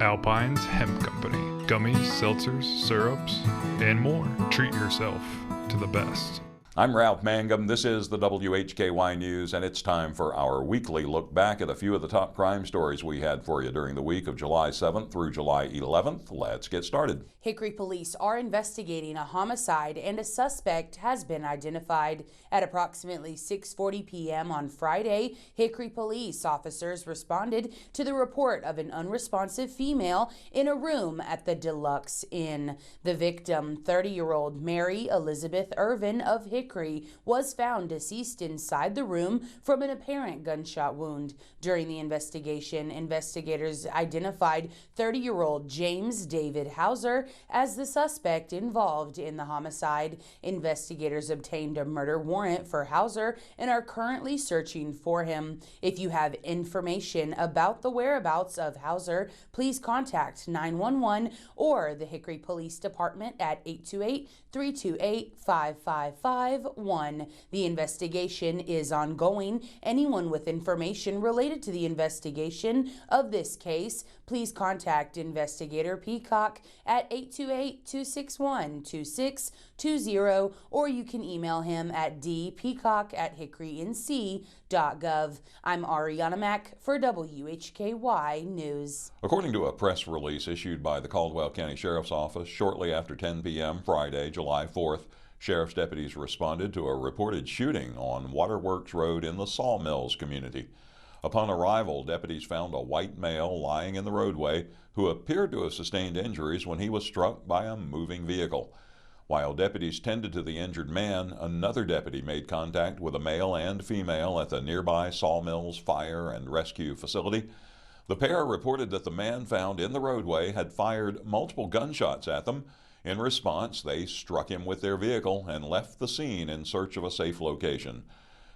Alpine's Hemp Company. Gummies, seltzers, syrups, and more. Treat yourself to the best. I'm Ralph Mangum. This is the WHKY News, and it's time for our weekly look back at a few of the top crime stories we had for you during the week of July 7th through July 11th. Let's get started. Hickory police are investigating a homicide, and a suspect has been identified. At approximately 6:40 p.m. on Friday, Hickory police officers responded to the report of an unresponsive female in a room at the Deluxe Inn. The victim, 30-year-old Mary Elizabeth Irvin of Hickory, was found deceased inside the room from an apparent gunshot wound. During the investigation, investigators identified 30-year-old James David Hauser as the suspect involved in the homicide. Investigators obtained a murder warrant for Hauser and are currently searching for him. If you have information about the whereabouts of Hauser, please contact 911 or the Hickory Police Department at 828-328-5551. The investigation is ongoing. Anyone with information related to the investigation of this case, please contact Investigator Peacock at 828-261-2620, or you can email him at dpeacock@hickorync.gov. I'm Ariana Mack for WHKY News. According to a press release issued by the Caldwell County Sheriff's Office shortly after 10 p.m. Friday, July 4th, sheriff's deputies responded to a reported shooting on Waterworks Road in the Sawmills community. Upon arrival, deputies found a white male lying in the roadway who appeared to have sustained injuries when he was struck by a moving vehicle. While deputies tended to the injured man, another deputy made contact with a male and female at the nearby Sawmills Fire and Rescue Facility. The pair reported that the man found in the roadway had fired multiple gunshots at them. In response, they struck him with their vehicle and left the scene in search of a safe location.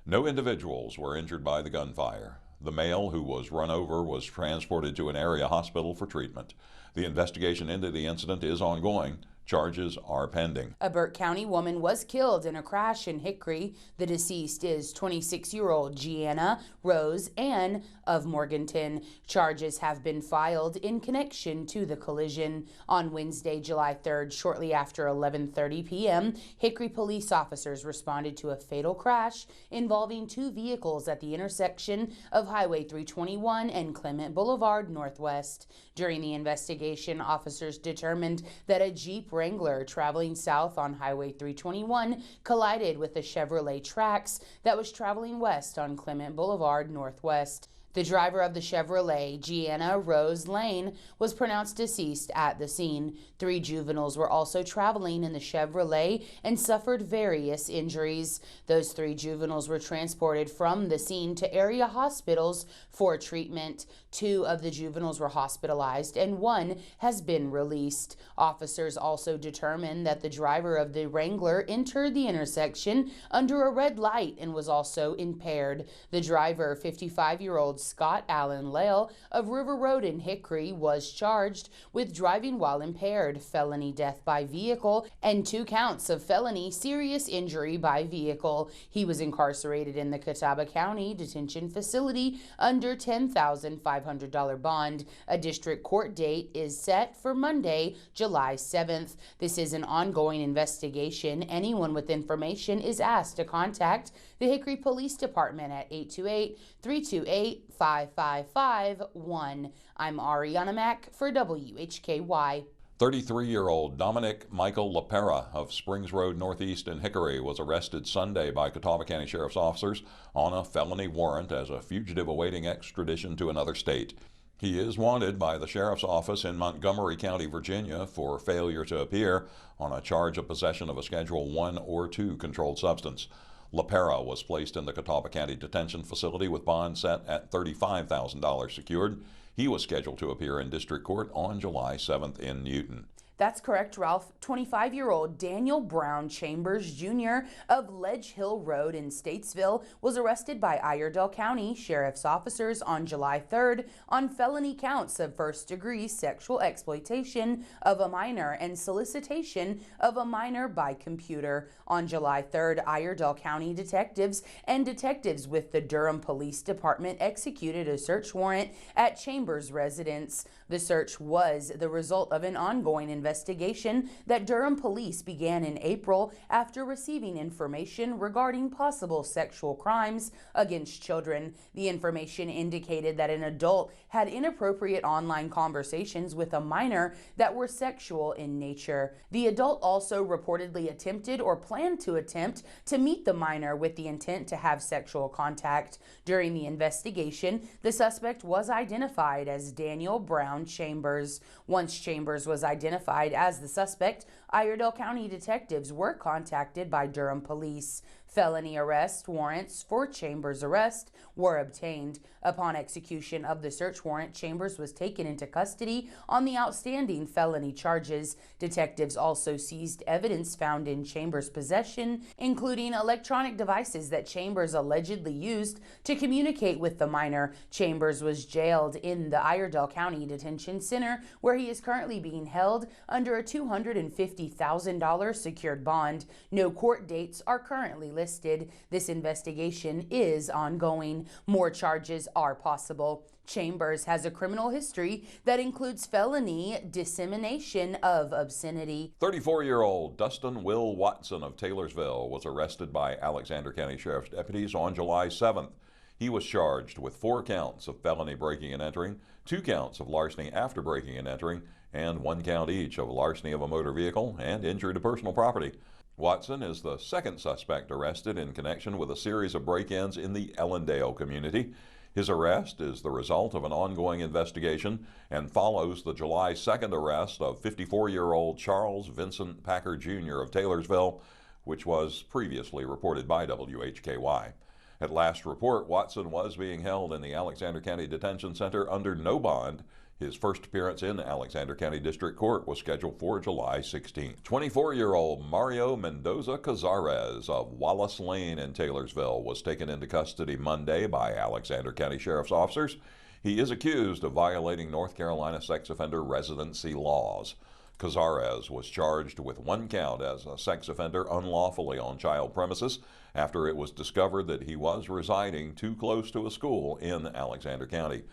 No individuals were injured by the gunfire. The male who was run over was transported to an area hospital for treatment. The investigation into the incident is ongoing. Charges are pending. A Burke County woman was killed in a crash in Hickory. The deceased is 26-year-old Gianna Rose Ann of Morganton. Charges have been filed in connection to the collision. On Wednesday, July 3rd, shortly after 11:30 p.m., Hickory police officers responded to a fatal crash involving two vehicles at the intersection of Highway 321 and Clement Boulevard Northwest. During the investigation, officers determined that a Jeep Wrangler traveling south on Highway 321 collided with a Chevrolet Trax that was traveling west on Clement Boulevard Northwest. The driver of the Chevrolet, Gianna Rose Lane, was pronounced deceased at the scene. 3 juveniles were also traveling in the Chevrolet and suffered various injuries. Those 3 juveniles were transported from the scene to area hospitals for treatment. 2 of the juveniles were hospitalized and 1 has been released. Officers also determined that the driver of the Wrangler entered the intersection under a red light and was also impaired. The driver, 55-year-old Scott Allen Lale of River Road in Hickory, was charged with driving while impaired, felony death by vehicle, and 2 counts of felony serious injury by vehicle. He was incarcerated in the Catawba County Detention Facility under $10,500 bond. A district court date is set for Monday, July 7th. This is an ongoing investigation. Anyone with information is asked to contact the Hickory Police Department at 828-328-5551. I'm Ariana Mack for WHKY. 33-year-old Dominic Michael LaPera of Springs Road Northeast in Hickory was arrested Sunday by Catawba County Sheriff's officers on a felony warrant as a fugitive awaiting extradition to another state. He is wanted by the Sheriff's Office in Montgomery County, Virginia, for failure to appear on a charge of possession of a Schedule 1 or 2 controlled substance. LaPera was placed in the Catawba County Detention Facility with bond set at $35,000 secured. He was scheduled to appear in district court on July 7th in Newton. That's correct, Ralph. 25-year-old Daniel Brown Chambers Jr. of Ledge Hill Road in Statesville was arrested by Iredell County Sheriff's officers on July 3rd on felony counts of first-degree sexual exploitation of a minor and solicitation of a minor by computer. On July 3rd, Iredell County detectives and detectives with the Durham Police Department executed a search warrant at Chambers' residence. The search was the result of an ongoing investigation that Durham police began in April after receiving information regarding possible sexual crimes against children. The information indicated that an adult had inappropriate online conversations with a minor that were sexual in nature. The adult also reportedly attempted or planned to attempt to meet the minor with the intent to have sexual contact. During the investigation, the suspect was identified as Daniel Brown Chambers. Once Chambers was identified as the suspect, Iredell County detectives were contacted by Durham police. Felony arrest warrants for Chambers' arrest were obtained. Upon execution of the search warrant, Chambers was taken into custody on the outstanding felony charges. Detectives also seized evidence found in Chambers' possession, including electronic devices that Chambers allegedly used to communicate with the minor. Chambers was jailed in the Iredell County Detention Center, where he is currently being held under a $250,000 secured bond. No court dates are currently listed. This investigation is ongoing. More charges are possible. Chambers has a criminal history that includes felony dissemination of obscenity. 34-year-old Dustin Will Watson of Taylorsville was arrested by Alexander County Sheriff's deputies on July 7th. He was charged with 4 counts of felony breaking and entering, 2 counts of larceny after breaking and entering, and 1 count each of larceny of a motor vehicle and injury to personal property. Watson is the second suspect arrested in connection with a series of break-ins in the Ellendale community. His arrest is the result of an ongoing investigation and follows the July 2nd arrest of 54-year-old Charles Vincent Packer Jr. of Taylorsville, which was previously reported by WHKY. At last report, Watson was being held in the Alexander County Detention Center under no bond. His first appearance in Alexander County District Court was scheduled for July 16th. 24-year-old Mario Mendoza Cazares of Wallace Lane in Taylorsville was taken into custody Monday by Alexander County Sheriff's officers. He is accused of violating North Carolina sex offender residency laws. Cazares was charged with 1 count as a sex offender unlawfully on child premises after it was discovered that he was residing too close to a school in Alexander County.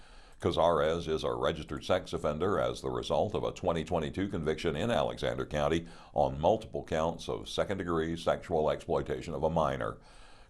Cazares is a registered sex offender as the result of a 2022 conviction in Alexander County on multiple counts of second-degree sexual exploitation of a minor.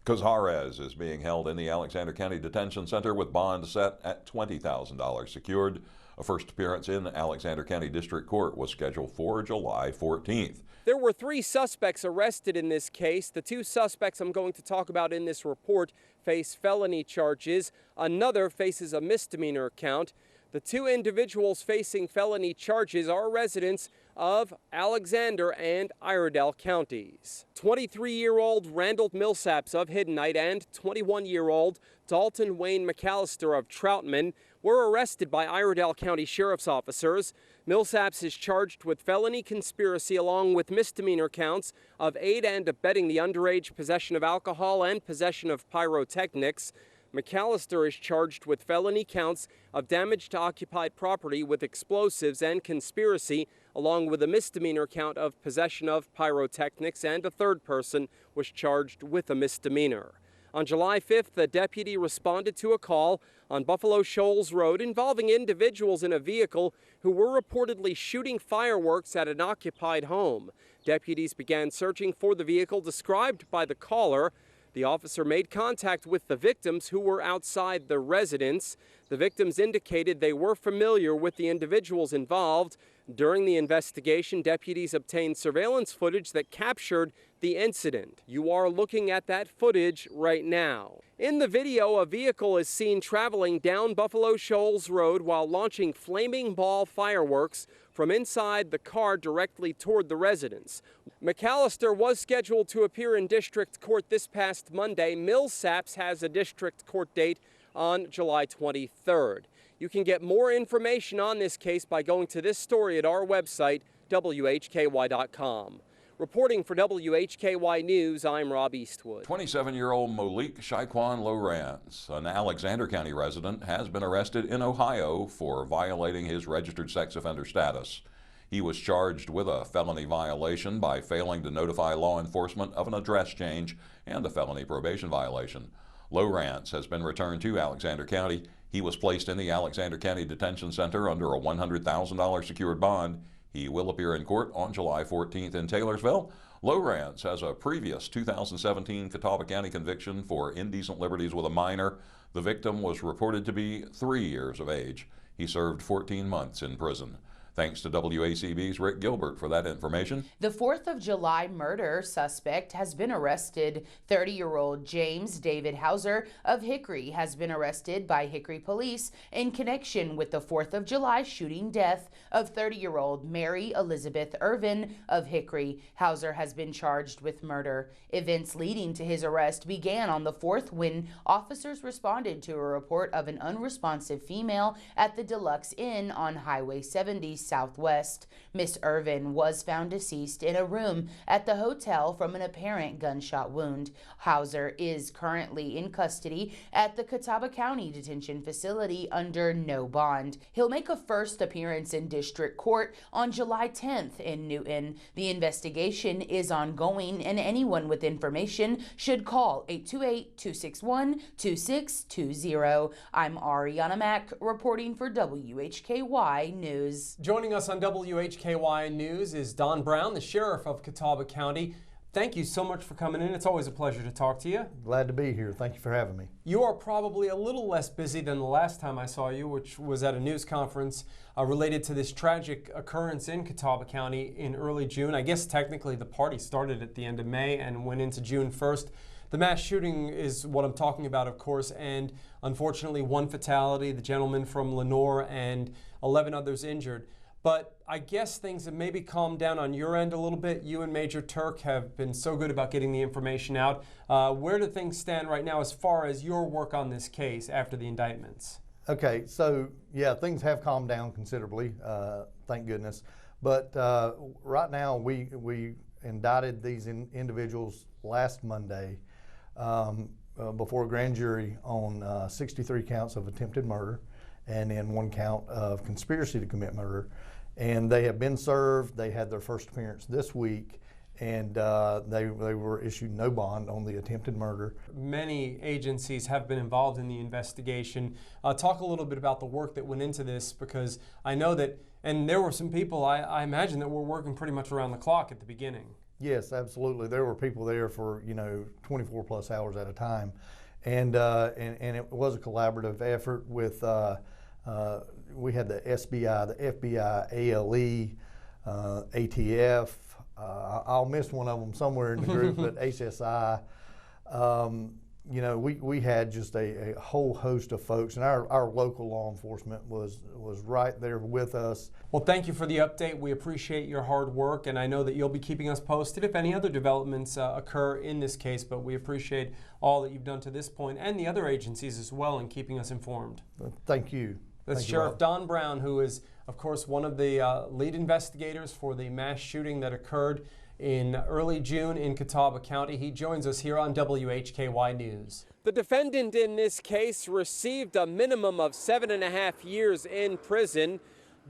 Cazares is being held in the Alexander County Detention Center with bond set at $20,000 secured. A first appearance in Alexander County District Court was scheduled for July 14th. There were 3 suspects arrested in this case. The 2 suspects I'm going to talk about in this report face felony charges. Another faces a misdemeanor count. The 2 individuals facing felony charges are residents of Alexander and Iredell counties. 23-year-old Randall Millsaps of Hiddenite and 21-year-old Dalton Wayne McAllister of Troutman were arrested by Iredell County Sheriff's officers. Millsaps is charged with felony conspiracy along with misdemeanor counts of aid and abetting the underage, possession of alcohol, and possession of pyrotechnics. McAllister is charged with felony counts of damage to occupied property with explosives and conspiracy, along with a misdemeanor count of possession of pyrotechnics, and a third person was charged with a misdemeanor. On July 5th, the deputy responded to a call on Buffalo Shoals Road involving individuals in a vehicle who were reportedly shooting fireworks at an occupied home. Deputies began searching for the vehicle described by the caller. The officer made contact with the victims who were outside the residence. The victims indicated they were familiar with the individuals involved. During the investigation, deputies obtained surveillance footage that captured the incident. You are looking at that footage right now. In the video, a vehicle is seen traveling down Buffalo Shoals Road while launching flaming ball fireworks from inside the car directly toward the residence. McAllister was scheduled to appear in district court this past Monday. Millsaps has a district court date on July 23rd. You can get more information on this case by going to this story at our website, WHKY.com. Reporting for WHKY News, I'm Rob Eastwood. 27-year-old Malik Shaquan Lowrance, an Alexander County resident, has been arrested in Ohio for violating his registered sex offender status. He was charged with a felony violation by failing to notify law enforcement of an address change and a felony probation violation. Lowrance has been returned to Alexander County. He was placed in the Alexander County Detention Center under a $100,000 secured bond. He will appear in court on July 14th in Taylorsville. Lowrance has a previous 2017 Catawba County conviction for indecent liberties with a minor. The victim was reported to be 3 years of age. He served 14 months in prison. Thanks to WACB's Rick Gilbert for that information. The 4th of July murder suspect has been arrested. 30-year-old James David Hauser of Hickory has been arrested by Hickory police in connection with the 4th of July shooting death of 30-year-old Mary Elizabeth Irvin of Hickory. Hauser has been charged with murder. Events leading to his arrest began on the 4th when officers responded to a report of an unresponsive female at the Deluxe Inn on Highway 70 Southwest. Miss Irvin was found deceased in a room at the hotel from an apparent gunshot wound. Hauser is currently in custody at the Catawba County Detention Facility under no bond. He'll make a first appearance in district court on July 10th in Newton. The investigation is ongoing, and anyone with information should call 828-261-2620. I'm Ariana Mack reporting for WHKY News. Joining us on WHKY News is Don Brown, the sheriff of Catawba County. Thank you so much for coming in. It's always a pleasure to talk to you. Glad to be here. Thank you for having me. You are probably a little less busy than the last time I saw you, which was at a news conference related to this tragic occurrence in Catawba County in early June. I guess technically the party started at the end of May and went into June 1st. The mass shooting is what I'm talking about, of course, and unfortunately one fatality, the gentleman from Lenoir, and 11 others injured. But I guess things have maybe calmed down on your end a little bit. You and Major Turk have been so good about getting the information out. Where do things stand right now as far as your work on this case after the indictments? Okay, so yeah, things have calmed down considerably, thank goodness. But right now we indicted these individuals last Monday before a grand jury on 63 counts of attempted murder and then 1 count of conspiracy to commit murder. And they have been served. They had their first appearance this week, and they were issued no bond on the attempted murder. Many agencies have been involved in the investigation. Talk a little bit about the work that went into this, because I know that, and there were some people, I imagine, that were working pretty much around the clock at the beginning. Yes, absolutely. There were people there for 24 plus hours at a time, and it was a collaborative effort with. We had the SBI, the FBI, ALE, ATF. I'll miss one of them somewhere in the group, but HSI. We had just a whole host of folks, and our local law enforcement was right there with us. Well, thank you for the update. We appreciate your hard work, and I know that you'll be keeping us posted if any other developments occur in this case, but we appreciate all that you've done to this point and the other agencies as well in keeping us informed. Thank you. That's Sheriff Don Brown, who is, of course, one of the lead investigators for the mass shooting that occurred in early June in Catawba County. He joins us here on WHKY News. The defendant in this case received a minimum of 7.5 years in prison.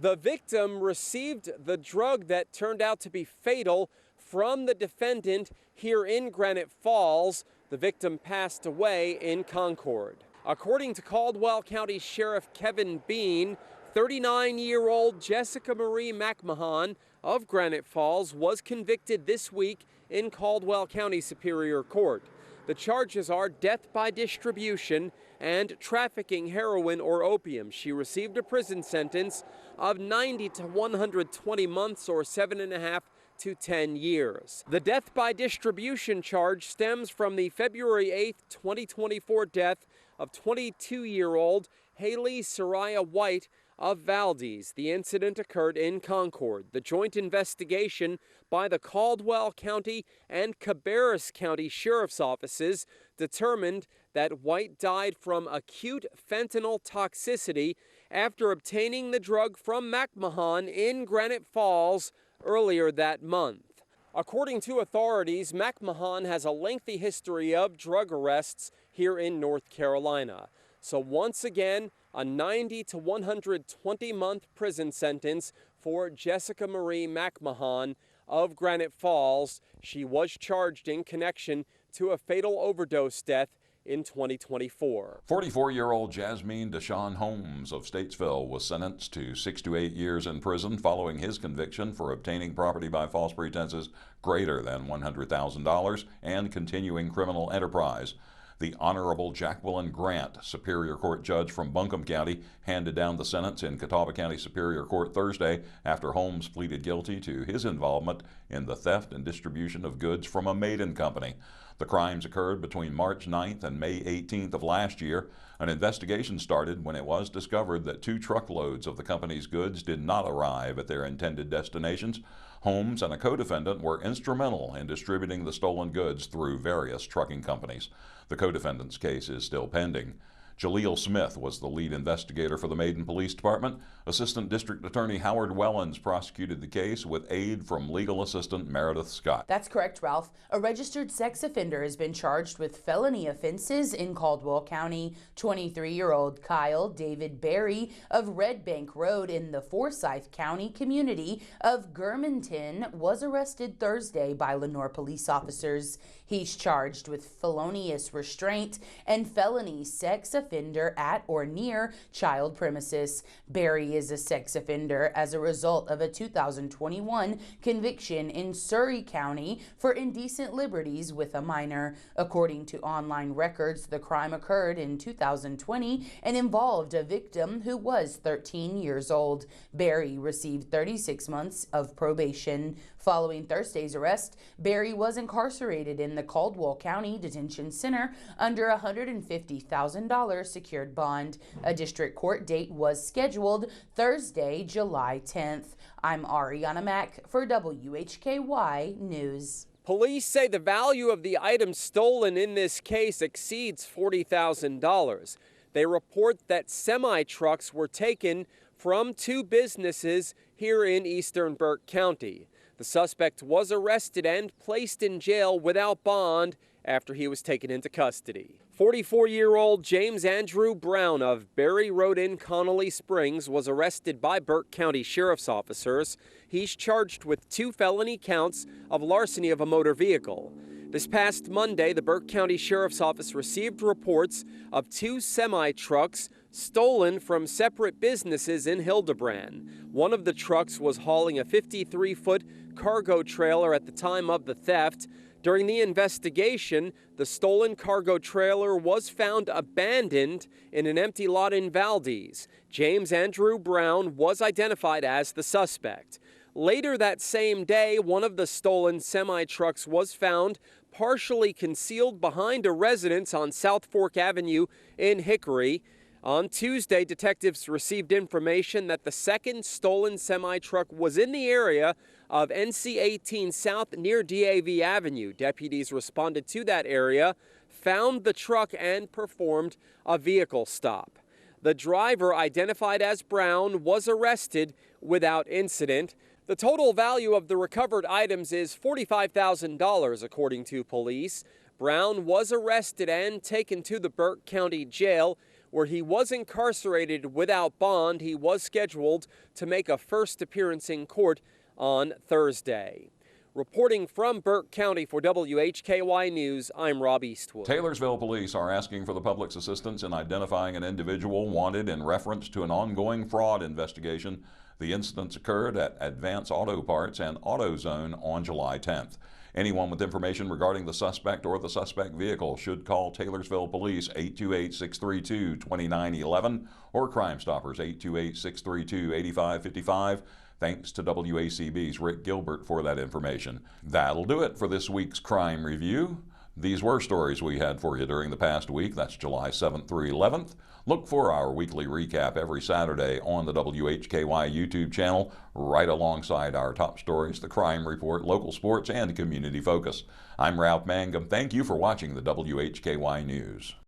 The victim received the drug that turned out to be fatal from the defendant here in Granite Falls. The victim passed away in Concord. According to Caldwell County Sheriff Kevin Bean, 39-year-old Jessica Marie McMahon of Granite Falls was convicted this week in Caldwell County Superior Court. The charges are death by distribution and trafficking heroin or opium. She received a prison sentence of 90 to 120 months or 7.5 to 10 years. The death by distribution charge stems from the February 8, 2024 death of 22-year-old Haley Soraya White of Valdez. The incident occurred in Concord. The joint investigation by the Caldwell County and Cabarrus County Sheriff's Offices determined that White died from acute fentanyl toxicity after obtaining the drug from McMahon in Granite Falls earlier that month. According to authorities, McMahon has a lengthy history of drug arrests here in North Carolina. So once again, a 90 to 120-month prison sentence for Jessica Marie McMahon of Granite Falls. She was charged in connection to a fatal overdose death in 2024. 44-year-old Jasmine Deshawn Holmes of Statesville was sentenced to 6 to 8 years in prison following his conviction for obtaining property by false pretenses greater than $100,000 and continuing criminal enterprise. The Honorable Jacqueline Grant, Superior Court judge from Buncombe County, handed down the sentence in Catawba County Superior Court Thursday after Holmes pleaded guilty to his involvement in the theft and distribution of goods from a maiden company. The crimes occurred between March 9th and May 18th of last year. An investigation started when it was discovered that 2 truckloads of the company's goods did not arrive at their intended destinations. Holmes and a co-defendant were instrumental in distributing the stolen goods through various trucking companies. The co-defendant's case is still pending. Jaleel Smith was the lead investigator for the Maiden Police Department. Assistant District Attorney Howard Wellens prosecuted the case with aid from legal assistant Meredith Scott. That's correct, Ralph. A registered sex offender has been charged with felony offenses in Caldwell County. 23-year-old Kyle David Berry of Red Bank Road in the Forsyth County community of Germantown was arrested Thursday by Lenoir police officers. He's charged with felonious restraint and felony sex offender at or near child premises. Berry is a sex offender as a result of a 2021 conviction in Surry County for indecent liberties with a minor. According to online records, the crime occurred in 2020 and involved a victim who was 13 years old. Berry received 36 months of probation. Following Thursday's arrest, Berry was incarcerated in the Caldwell County Detention Center under a $150,000 secured bond. A district court date was scheduled Thursday, July 10th. I'm Ariana Mack for WHKY News. Police say the value of the items stolen in this case exceeds $40,000. They report that semi-trucks were taken from 2 businesses here in eastern Burke County. The suspect was arrested and placed in jail without bond after he was taken into custody. 44-year-old James Andrew Brown of Berry Road in Connolly Springs was arrested by Burke County Sheriff's officers. He's charged with 2 felony counts of larceny of a motor vehicle. This past Monday, the Burke County Sheriff's Office received reports of 2 semi-trucks stolen from separate businesses in Hildebrand. One of the trucks was hauling a 53-foot cargo trailer at the time of the theft. During the investigation, the stolen cargo trailer was found abandoned in an empty lot in Valdez. James Andrew Brown was identified as the suspect. Later that same day, one of the stolen semi-trucks was found partially concealed behind a residence on South Fork Avenue in Hickory. On Tuesday, detectives received information that the second stolen semi-truck was in the area of NC 18 South near DAV Avenue. Deputies responded to that area, found the truck, and performed a vehicle stop. The driver, identified as Brown, was arrested without incident. The total value of the recovered items is $45,000, according to police. Brown was arrested and taken to the Burke County Jail, where he was incarcerated without bond. He was scheduled to make a first appearance in court on Thursday. Reporting from Burke County for WHKY News, I'm Rob Eastwood. Taylorsville police are asking for the public's assistance in identifying an individual wanted in reference to an ongoing fraud investigation. The incidents occurred at Advance Auto Parts and AutoZone on July 10th. Anyone with information regarding the suspect or the suspect vehicle should call Taylorsville Police 828-632-2911 or Crime Stoppers 828-632-8555. Thanks to WACB's Rick Gilbert for that information. That'll do it for this week's Crime Review. These were stories we had for you during the past week. That's July 7th through 11th. Look for our weekly recap every Saturday on the WHKY YouTube channel, right alongside our top stories, the crime report, local sports, and community focus. I'm Ralph Mangum. Thank you for watching the WHKY News.